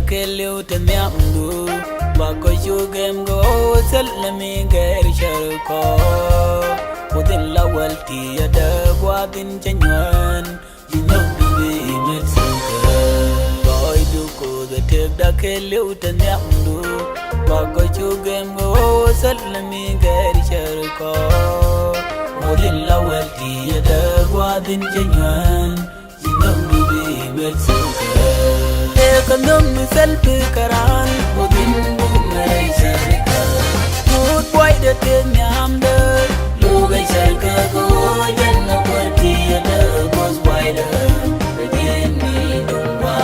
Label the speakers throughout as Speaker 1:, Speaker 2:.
Speaker 1: keleu temyandu bako shugem go salami gair sharko udin lawalti ada gwadin chanyan jinam bibi metsuka boy duko the tek da keleu temyandu bako shugem go salami gair sharko udin lawalti ada gwadin chanyan jinam bibi metsuka kandam selfie karan odin bumay sharika good boy de tenyam de lugay sharika go janna parti ada goes wider again me dumba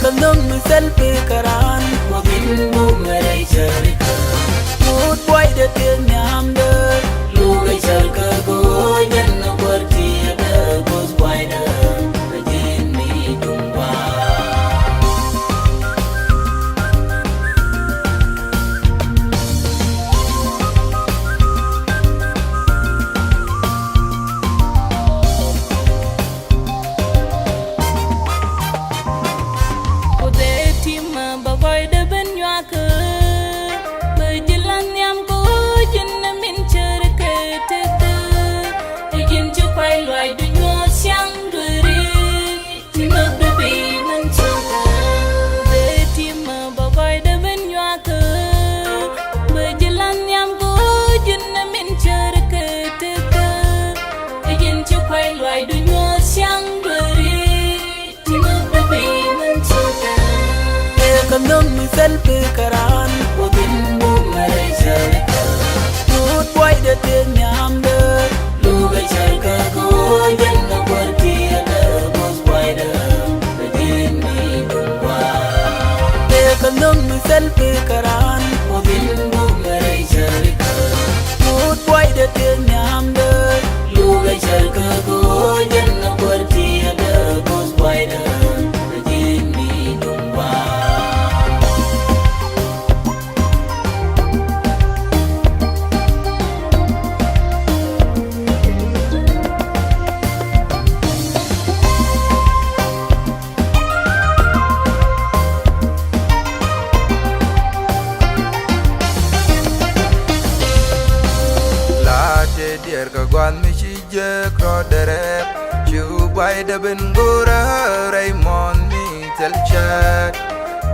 Speaker 1: kandam selfie karan odin bumay sharika good boy de tenyam de lugay sharika go janna parti ada goes wider again me dumba kandam selfie karan odin bumay sharika good boy de tenyam de lugay sharika go janna parti ada goes wider again me dumba kandam selfie karan odin bumay sharika good boy de tenyam de lugay sharika go janna parti ada goes wider again me dumba
Speaker 2: Dear Kagwan Michije Croderep, you by the Bengura Raymond me tell chat.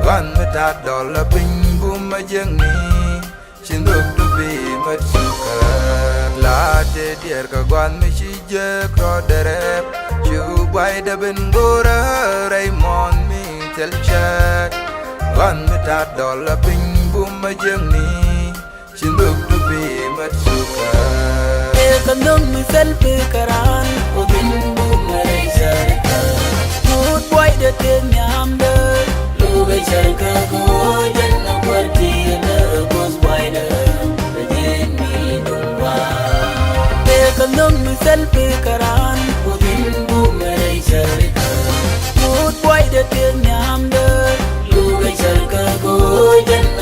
Speaker 2: One with that dollar ping boom my journey. She looked to be much sugar. Latte dear Kagwan Michije Croderep, you by the Bengura Raymond me tell chat. One with that dollar ping boom my journey. She looked to be much sugar.
Speaker 1: kandam selfie karan odin bumay sharika good boy de tenyam de lugay sharika go janna parti ada goes wider again me dumba kandam selfie karan odin bumay sharika good boy de tenyam de lugay sharika go janna